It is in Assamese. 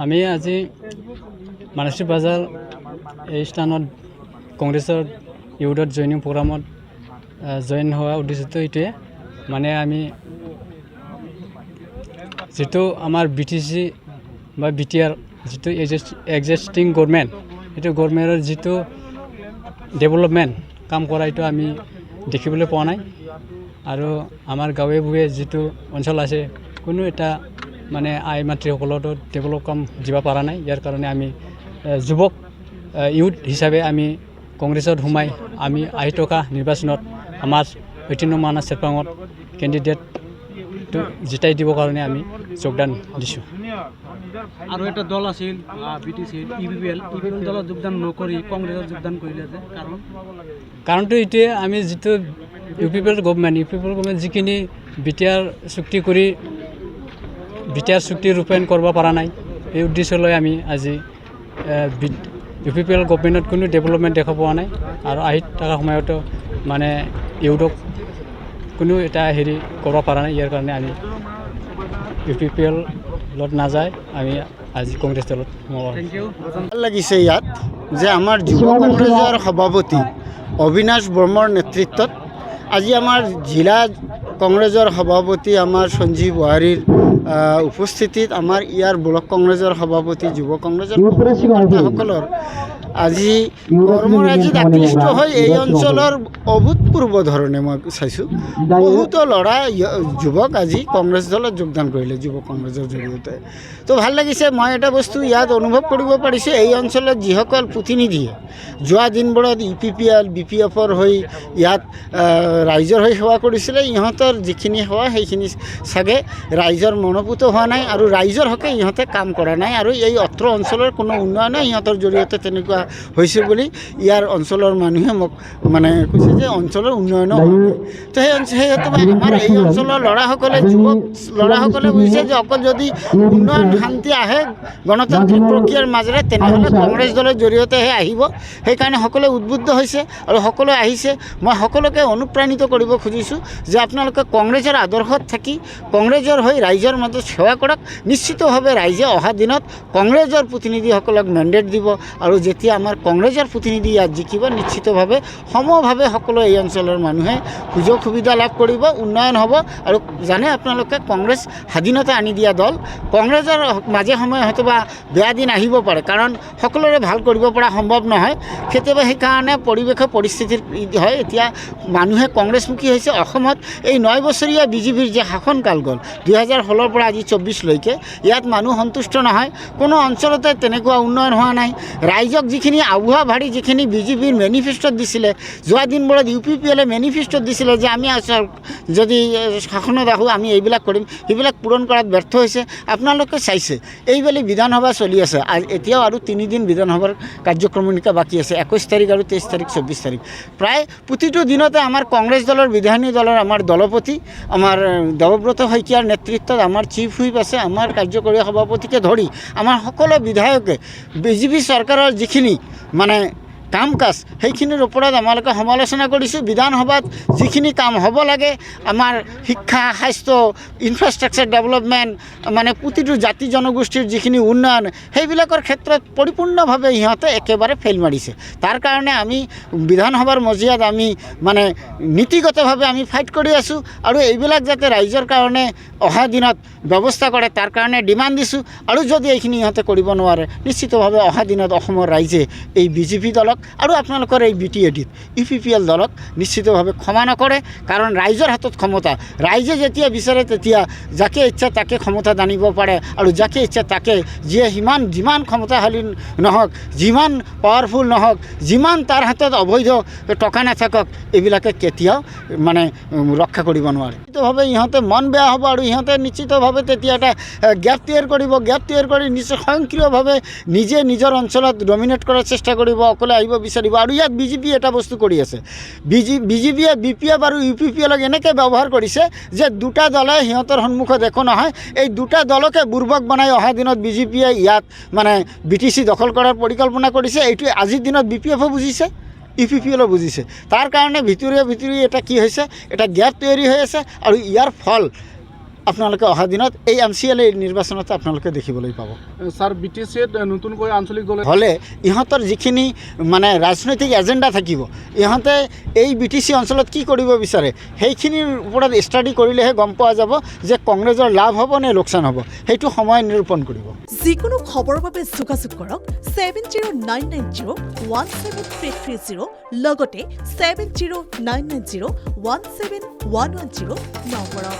আমি আজি মানসী বাজাৰ এই স্থানত কংগ্ৰেছৰ ইউথত জইনিং প্ৰগ্ৰামত জইন হোৱা উদ্দেশ্যটো এইটোৱে মানে আমি যেটো আমাৰ বিটিসি বা বিটিআৰ যেটো এক্সিস্টিং গভৰ্নমেন্ট এইটো গভৰ্নমেন্টৰ যেটো ডেভেলপমেন্ট কাম কৰা এইটো আমি দেখিবলৈ পোৱা নাই আৰু আমাৰ গাঁৱে ভূঞে যেটো অঞ্চল আছে কোনো এটা মানে আই মাতৃসকলতো ডেভেলপ কাম দিব পৰা নাই ইয়াৰ কাৰণে আমি যুৱক ইউথ হিচাপে আমি কংগ্ৰেছত সোমাই আমি আহি থকা নিৰ্বাচনত আমাৰ 18 মানা চেপাঙত কেণ্ডিডেট জিতাই দিবৰ কাৰণে আমি যোগদান দিছোঁ আৰু এটা দল আছিল বিটিসি ইপিপিএল দলত যোগদান নকৰি কংগ্ৰেছত যোগদান কৰিলে যে কাৰণটো এইটোৱে আমি যেটো ইউপিপিএল গভৰ্নমেন্ট যিখিনি বিটিআৰ চুক্তি কৰি বিটিআৰ চুক্তি ৰূপায়ণ কৰিব পৰা নাই এই উদ্দেশ্যলৈ আমি আজি ইউপিপিএল গভৰ্নমেন্টত কোনো ডেভেলপমেন্ট দেখা পোৱা নাই আৰু আহি থকা সময়তো মানে ইউৰোপ কোনো এটা হেৰি কৰিব পৰা নাই ইয়াৰ কাৰণে আমি ইউপিপিএলত নাযায় আমি আজি কংগ্ৰেছ দলত ভাল লাগিছে ইয়াত যে আমাৰ যুৱ কংগ্ৰেছৰ সভাপতি অবিনাশ বৰ্মাৰ নেতৃত্বত আজি আমাৰ জিলা কংগ্ৰেছৰ সভাপতি আমাৰ সঞ্জীৱ বুহাৰীৰ উপস্থিতিত আমাৰ ইয়াৰ ব্লক কংগ্ৰেছৰ সভাপতি যুৱ কংগ্ৰেছৰ সকলৰ আজি কৰ্মৰাজিত আকৃষ্ট হৈ এই অঞ্চলৰ অভূতপূৰ্ব ধৰণে মই চাইছোঁ বহুতো ল'ৰা যুৱক আজি কংগ্ৰেছ দলত যোগদান কৰিলে যুৱ কংগ্ৰেছৰ জৰিয়তে তো ভাল লাগিছে মই এটা বস্তু ইয়াত অনুভৱ কৰিব পাৰিছোঁ এই অঞ্চলত যিসকল প্ৰতিনিধিয়ে যোৱা দিনবোৰত ইউপিপিএল বিপিএফৰ হৈ ইয়াত ৰাইজৰ হৈ সেৱা কৰিছিলে ইহঁতৰ যিখিনি সেৱা সেইখিনি চাগে ৰাইজৰ মনোপুত হোৱা নাই আৰু ৰাইজৰ হকে ইহঁতে কাম কৰা নাই আৰু এই অত্ৰ অঞ্চলৰ কোনো উন্নয়নে ইহঁতৰ জৰিয়তে তেনেকুৱা হৈছে বুলি ইয়াৰ অঞ্চলৰ মানুহে মোক মানে কৈছে যে অঞ্চলৰ উন্নয়নো হোৱা নাই তো সেই হেতু আমাৰ এই অঞ্চলৰ ল'ৰাসকলে যুৱক ল'ৰাসকলে বুজিছে যে অকল যদি উন্নয়ন শান্তি আহে গণতান্ত্ৰিক প্ৰক্ৰিয়াৰ মাজেৰে তেনেহ'লে কংগ্ৰেছ দলৰ জৰিয়তেহে আহিব সেইকাৰণে সকলোৱে উদ্বুদ্ধ হৈছে আৰু সকলোৱে আহিছে মই সকলোকে অনুপ্ৰাণিত কৰিব খুজিছোঁ যে আপোনালোকে কংগ্ৰেছৰ আদৰ্শত থাকি কংগ্ৰেছৰ হৈ ৰাইজৰ মাজত সেৱা কৰক নিশ্চিতভাৱে ৰাইজে অহা দিনত কংগ্ৰেছৰ প্ৰতিনিধিসকলক মেণ্ডেট দিব আৰু যেতিয়া আমাৰ কংগ্ৰেছৰ প্ৰতিনিধি ইয়াত জিকিব নিশ্চিতভাৱে সমভাৱে সকলো এই অঞ্চলৰ মানুহে সুযোগ সুবিধা লাভ কৰিব উন্নয়ন হ'ব আৰু জানে আপোনালোকে কংগ্ৰেছ স্বাধীনতা আনি দিয়া দল কংগ্ৰেছৰ মাজে সময়ে হয়তো বা বেয়া দিন আহিব পাৰে কাৰণ সকলোৰে ভাল কৰিব পৰা সম্ভৱ নহয় কেতিয়াবা সেইকাৰণে পৰিস্থিতিৰ হয় এতিয়া মানুহে কংগ্ৰেছমুখী হৈছে অসমত এই 9 বছৰীয়া বিজেপিৰ যে শাসনকাল গ'ল 2016 পৰা আজি 24লৈকে ইয়াত মানুহ সন্তুষ্ট নহয় কোনো অঞ্চলতে তেনেকুৱা উন্নয়ন হোৱা নাই ৰাইজক যিখিনি আবুহা ভাৰী যিখিনি বিজেপিৰ মেনিফেষ্টত দিছিলে যোৱা দিনবোৰত ইউপিপিএলে মেনিফেষ্টত দিছিলে যে আমি যদি শাসনত আহোঁ আমি এইবিলাক কৰিম সেইবিলাক পূৰণ কৰাত ব্যৰ্থ হৈছে আপোনালোকে চাইছে এইবেলি বিধানসভা চলি আছে এতিয়াও আৰু 3 দিন বিধানসভাৰ কাৰ্যক্ৰমণিকা বাকী আছে 21 তাৰিখ আৰু 23 তাৰিখ 24 তাৰিখ প্ৰায় প্ৰতিটো দিনতে আমাৰ কংগ্ৰেছ দলৰ বিধায়িনী দলৰ আমাৰ দলপতি আমাৰ দেৱব্ৰত শইকীয়াৰ নেতৃত্বত আমাৰ চিফ হুইপ আছে আমাৰ কাৰ্যকৰী সভাপতিকে ধৰি আমাৰ সকলো বিধায়কে বিজেপি চৰকাৰৰ যিখিনি মানে কাম কাজ সেইখিনিৰ ওপৰত আমালোকে সমালোচনা কৰিছোঁ বিধানসভাত যিখিনি কাম হ'ব লাগে আমাৰ শিক্ষা স্বাস্থ্য ইনফ্ৰাষ্ট্ৰাকচাৰ ডেভেলপমেণ্ট মানে প্ৰতিটো জাতি জনগোষ্ঠীৰ যিখিনি উন্নয়ন সেইবিলাকৰ ক্ষেত্ৰত পৰিপূৰ্ণভাৱে ইহঁতে একেবাৰে ফেইল মাৰিছে তাৰ কাৰণে আমি বিধানসভাৰ মজিয়াত আমি মানে নীতিগতভাৱে আমি ফাইট কৰি আছোঁ আৰু এইবিলাক যাতে ৰাইজৰ কাৰণে অহা দিনত ব্যৱস্থা কৰে তাৰ কাৰণে ডিমাণ্ড দিছোঁ আৰু যদি এইখিনি ইহঁতে কৰিব নোৱাৰে নিশ্চিতভাৱে অহা দিনত অসমৰ ৰাইজে এই বিজেপি দলক আৰু আপোনালোকৰ এই বিটিএডিত ইউপিপিএল দলক নিশ্চিতভাৱে ক্ষমা নকৰে কাৰণ ৰাইজৰ হাতত ক্ষমতা ৰাইজে যেতিয়া বিচাৰে তেতিয়া যাকে ইচ্ছা তাকে ক্ষমতা দানিব পাৰে আৰু যাকে ইচ্ছা তাকে যিয়ে যিমান ক্ষমতাশালী নহওক যিমান পাৱাৰফুল নহওক যিমান তাৰ হাতত অবৈধ টকা নাথাকক এইবিলাকে কেতিয়াও মানে ৰক্ষা কৰিব নোৱাৰে নিশ্চিতভাৱে ইহঁতে মন বেয়া হ'ব আৰু ইহঁতে নিশ্চিতভাৱে তেতিয়া এটা গেপ তৈয়াৰ কৰি স্বয়ংক্ৰিয়ভাৱে নিজে নিজৰ অঞ্চলত ডমিনেট কৰাৰ চেষ্টা কৰিব অকলে আহিব বিচাৰিব আৰু ইয়াত বিজেপি এটা বস্তু কৰি আছে বিজেপিয়ে বিপিএফ আৰু ইউপিপিএলক এনেকৈ ব্যৱহাৰ কৰিছে যে দুটা দলে সিহঁতৰ সন্মুখত একো নহয় এই দুটা দলকে বুৰ্বক বনাই অহা দিনত বিজেপিয়ে ইয়াত মানে বিটিসি দখল কৰাৰ পৰিকল্পনা কৰিছে এইটো আজিৰ দিনত বিপিএফো বুজিছে ইউপিপিএলও বুজিছে তাৰ কাৰণে ভিতৰি এটা কি হৈছে এটা গেপ তৈয়াৰী হৈ আছে আৰু ইয়াৰ ফল আপোনালোকে অহা দিনত এই MCLA নিৰ্বাচনত আপোনালোকে দেখিবলৈ পাব। ছাৰ BTCত নতুনকৈ আঞ্চলিক দলে হ'লে ইহঁতৰ যিখিনি মানে ৰাজনৈতিক এজেণ্ডা থাকিব, ইহঁতে এই BTC অঞ্চলত কি কৰিব বিচাৰে সেইখিনিৰ ওপৰত ষ্টাডি কৰিলেহে গম পোৱা যাব যে কংগ্ৰেছৰ লাভ হ'ব নে লোকচান হ'ব, সেইটো সময় নিৰূপণ কৰিব। যিকোনো খবৰৰ বাবে যোগাযোগ কৰক 7099017330 লগতে 7099017110 নম্বৰত।